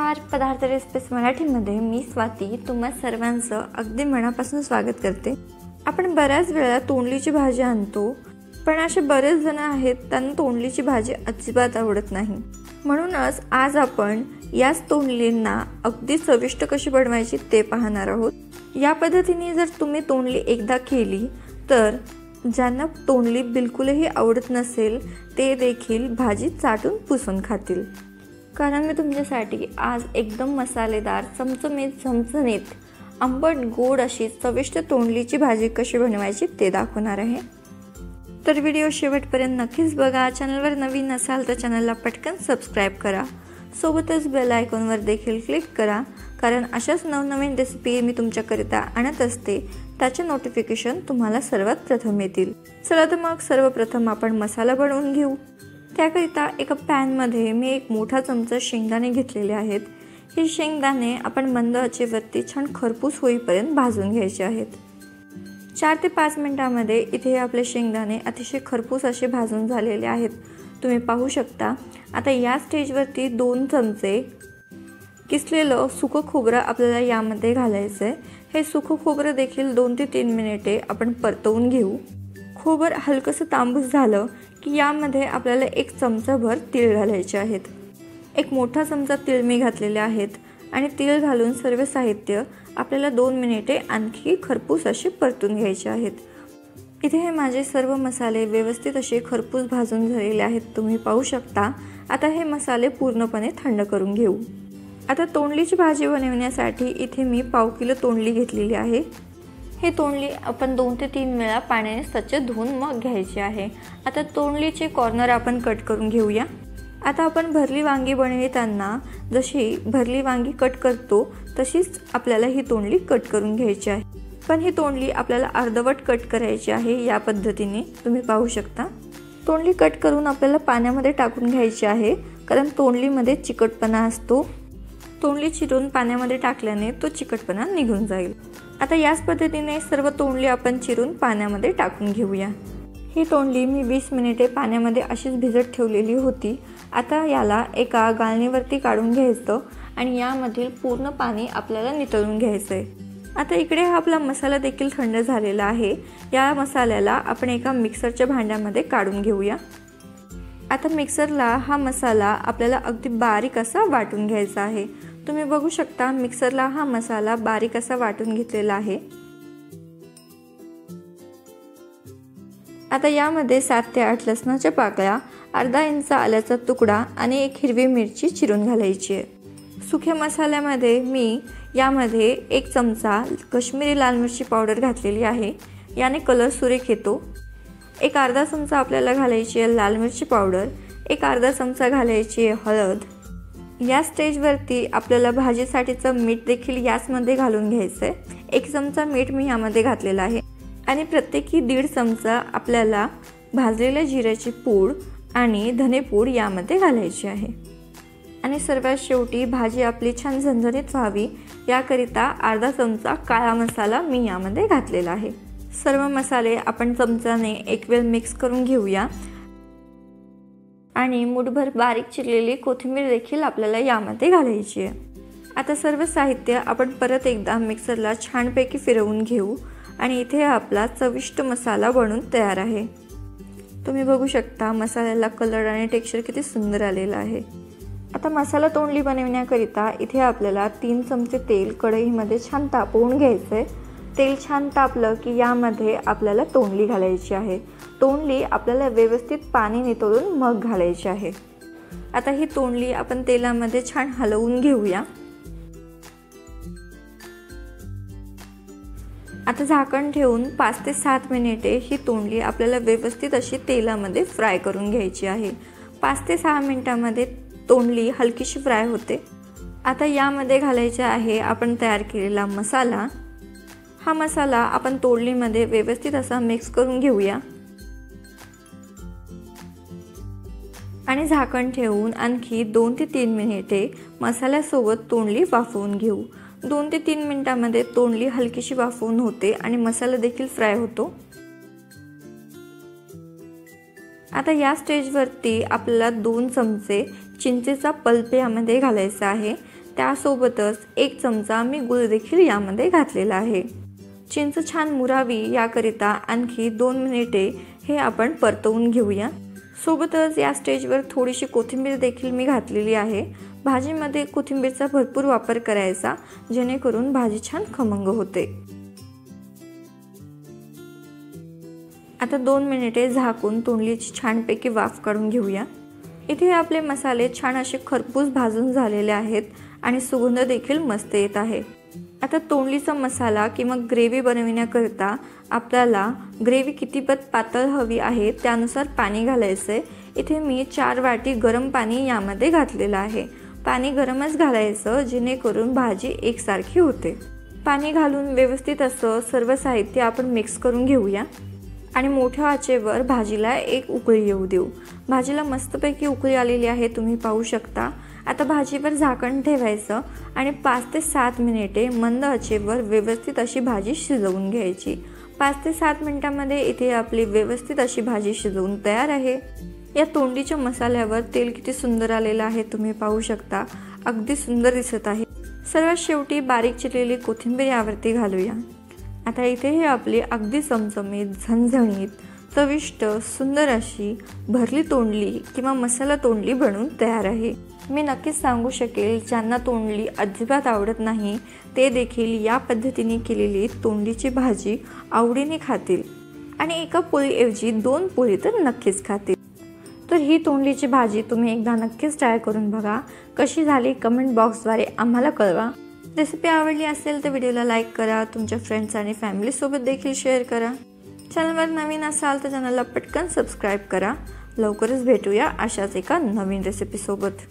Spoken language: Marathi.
नमस्कार, पदार्थ रेसिपीज मराठीमध्ये मी स्वाती तुम्हा सर्वांचं अगदी मनापासून स्वागत करते। आपण बऱ्याच वेळा तोंडलीची भाजी आणतो, पण असे बरेच जण आहेत त्यांना तोंडलीची भाजी अजिबात आवडत नाही। म्हणूनच आज आपण याच तोंडलींना अगदी चविष्ट कशी बनवायची ते पाहणार आहोत। या पद्धतीने जर तुम्ही तोंडली एकदा केली तर ज्यांना तोंडली बिलकुलही आवडत नसेल ते देखील भाजी चाटून पुसून खातील। कारण मी तुमच्यासाठी आज एकदम मसालेदार, चमचमीत, झणझणीत, आंबट गोड अशी चविष्ट तोंडलीची भाजी कशी बनवायची ते दाखवणार आहे। तर व्हिडिओ शेवटपर्यंत नक्कीच बघा। चॅनलवर नवीन असाल तर चॅनलला पटकन सबस्क्राइब करा, सोबतच बेल आयकॉनवर देखील क्लिक करा, कारण अशाच नवनवीन रेसिपी मी तुमच्याकरिता आणत असते, त्याचे नोटिफिकेशन तुम्हाला सर्वात प्रथम येतील। चला तर मग सर्वप्रथम आपण मसाला बनवून घेऊ। त्याकरिता एका पॅन मध्ये मी एक मोठा चमचा शेंगदाणे घेतलेले आहेत। हे शेंगदाणे आपण मंद आचेवरती छान खरपूस होईपर्यंत भाजून घ्यायचे आहेत। 4 ते 5 मिनिटांमध्ये इथे आपले शेंगदाणे अतिशय खरपूस असे भाजून झालेले आहेत, तुम्ही पाहू शकता। आता या स्टेजवरती 2 चमचे किसलेलं सुकं खोबरं आपल्याला यामध्ये घालायचं आहे। हे सुकं खोबरं देखील 2 ते 3 मिनिटे आपण परतवून घेऊ। खोबरं हलकसं तांबूस झालं की यामध्ये आपल्याला 1 चमचाभर तीळ घालायचे आहेत। एक मोठा चमचा तीळ मी घातलेले आहेत आणि तीळ घालून सर्व साहित्य आपल्याला 2 मिनिटे आणखी खरपूस असे परतून घ्यायचे आहेत। इथे हे माझे सर्व मसाले व्यवस्थित असे खरपूस भाजून झालेले आहेत, तुम्ही पाहू शकता। आता हे मसाले पूर्णपणे थंड करून घेऊ। आता तोंडलीची भाजी बनवण्यासाठी इथे मी पाव किलो तोंडली घेतलेली आहे। हे तोंडली आपण 2 ते 3 वेळा पाण्याने स्वच्छ धुवून मग घ्यायची आहे। आता तोंडलीचे कॉर्नर आपण कट करून घेऊया। आता आपण भरली वांगी बनवताना जशी भरली वांगी कट करतो तशीच आपल्याला ही तोंडली कट करून घ्यायची आहे, पण ही तोंडली आपल्याला अर्धवट कट करायची आहे। या पद्धतीने तुम्ही पाहू शकता। तोंडली कट करून आपल्याला पाण्यामध्ये टाकून घ्यायची आहे, कारण तोंडलीमध्ये चिकटपणा असतो। तोंडली चिरून पाण्यामध्ये टाकल्याने तो चिकटपणा निघून जाईल। आता याच पद्धतीने सर्व तोंडली आपण चिरून पाण्यामध्ये टाकून घेऊया। ही तोंडली मी 20 मिनिटे पाण्यामध्ये अशीच भिजत ठेवलेली होती। आता याला एका गाळणीवरती काढून घ्यायचं आणि यामधील पूर्ण पाणी आपल्याला नितळून घ्यायचं आहे। आता इकडे हा आपला मसाला देखील थंड झालेला आहे। या मसाल्याला आपण एका मिक्सरच्या भांड्यामध्ये काढून घेऊया। आता मिक्सरला हा मसाला आपल्याला अगदी बारीक असा वाटून घ्यायचा आहे। तुम्ही बघू शकता मिक्सरला हा मसाला बारीक असा वाटून घेतलेला आहे। आता यामध्ये 7 ते 8 लसणाच्या पाकळ्या, अर्धा इंच आल्याचा तुकडा आणि 1 हिरवी मिरची चिरून घालायची आहे। सुक्या मसाल्यामध्ये मी यामध्ये 1 चमचा काश्मीरी लाल मिरची पावडर घातलेली आहे, याने कलर सुरेख येतो। एक अर्धा चमचा आपल्याला घालायची आहे लाल मिरची पावडर, एक अर्धा चमचा घालायची आहे हळद। या स्टेजवरती आपल्याला भाजीसाठीचं मीठ देखील याचमध्ये घालून घ्यायचं आहे। 1 चमचा मीठ मी यामध्ये घातलेला आहे आणि प्रत्येकी 1.5 चमचा आपल्याला भाजलेल्या जिऱ्याची पूड आणि धनेपूड यामध्ये घालायची आहे। आणि सर्वात शेवटी भाजी आपली छान झणझणीत व्हावी याकरिता अर्धा चमचा काळा मसाला मी यामध्ये घातलेला आहे। सर्व मसाले आपण चमच्याने एक वेळ मिक्स करून घेऊया आणि मुठभर बारीक चिरलेली कोथिंबीर देखील आपल्याला यामध्ये घालायची आहे। आता सर्व साहित्य आपण परत एकदा मिक्सरला छानपैकी फिरवून घेऊ आणि इथे आपला चविष्ट मसाला बनून तयार आहे। तुम्ही बघू शकता मसाल्याला कलर आणि टेक्स्चर किती सुंदर आलेला आहे। आता मसाला तोंडली बनवण्याकरिता इथे आपल्याला 3 चमचे तेल कढईमध्ये छान तापवून घ्यायचं आहे। तेल छान तापलं की यामध्ये आपल्याला तोंडली घालायची आहे। तोंडली आपल्याला व्यवस्थित पाणी नितळून मग घालायची आहे। आता ही तोंडली आपण तेलामध्ये छान हलवून घेऊया। आता झाकण ठेवून 5 ते 7 मिनिटे ही तोंडली आपल्याला व्यवस्थित अशी तेलामध्ये फ्राय करून घ्यायची आहे। 5 ते 6 मिनिटांमध्ये तोंडली हलकीशी फ्राय होते। आता यामध्ये घालायचा आहे आपण तयार केलेला मसाला। हा मसाला आपण तोंडलीमध्ये व्यवस्थित असा मिक्स करून घेऊया आणि झाकण ठेवून आणखी 2 ते 3 मिनिटे मसाल्यासोबत तोंडली वाफवून घेऊ। 2 ते 3 मिनिटांमध्ये तोंडली हलकीशी वाफवून होते आणि मसाला देखील फ्राय होतो। आता या स्टेजवरती आपल्याला 2 चमचे चिंचेचा पल्प यामध्ये घालायचा आहे। त्यासोबतच 1 चमचा मी गूळ देखील यामध्ये घातलेला आहे। चिंच छान मुरावी याकरिता आणखी 2 मिनिटे हे आपण परतवून घेऊया। सोबतच या स्टेजवर थोडीशी कोथिंबीर देखील मी घातलेली आहे। भाजीमध्ये कोथिंबीरचा भरपूर वापर करायचा, जेणेकरून भाजी छान खमंग होते। आता 2 मिनिटे झाकून तोंडलीची छानपैकी वाफ काढून घेऊया। इथे आपले मसाले छान असे खरपूस भाजून झालेले आहेत आणि सुगंध देखील मस्त येत आहे। आता तोंडलीचा मसाला किंवा ग्रेव्ही बनविण्याकरता आपल्याला ग्रेव्ही कितीपत पातळ हवी आहे त्यानुसार पाणी घालायचे। इथे मी 4 वाटी गरम पाणी यामध्ये घातलेलं आहे। पाणी गरमच घालायचं, जेणेकरून भाजी एकसारखी होते। पाणी घालून व्यवस्थित असं सर्व साहित्य आपण मिक्स करून घेऊया आणि मोठ्या आचेवर भाजीला एक उकळी येऊ देऊ। भाजीला मस्तपैकी उकळी आलेली आहे, तुम्ही पाहू शकता। आता भाजीवर झाकण ठेवायचं आणि 5 ते 7 मिनिटे मंद आचेवर व्यवस्थित अशी भाजी शिजवून घ्यायची। 5 ते 7 मिनिटांमध्ये इथे आपली व्यवस्थित अशी भाजी शिजवून तयार आहे। या तोंडलीच्या मसाल्यावर तेल किती सुंदर आलेलं आहे, तुम्ही पाहू शकता। अगदी सुंदर दिसत आहे। सर्वात शेवटी बारीक चिरलेली कोथिंबीर यावरती घालूया। आता इथे हे आपली अगदी चमचमीत, झणझणीत, चविष्ट, सुंदर अशी भरली तोंडली किंवा मसाला तोंडली बनवून तयार आहे। मी नक्कीच सांगू शकेल, ज्यांना तोंडली अजिबात आवडत नाही ते देखील या पद्धतीने केलेली तोंडलीची भाजी आवडीने खातील आणि एका पोळीऐवजी 2 पोळी तर नक्कीच खातील। तर ही तोंडलीची भाजी तुम्ही एकदा नक्कीच ट्राय करून बघा। कशी झाली कमेंट बॉक्सद्वारे आम्हाला कळवा। रेसिपी आवडली असेल तर व्हिडिओला लाईक करा, तुमच्या फ्रेंड्स आणि फॅमिलीसोबत देखील शेअर करा। चॅनलवर नवीन असाल तर चॅनलला पटकन सबस्क्राईब करा। लवकरच भेटूया अशाच एका नवीन रेसिपीसोबत।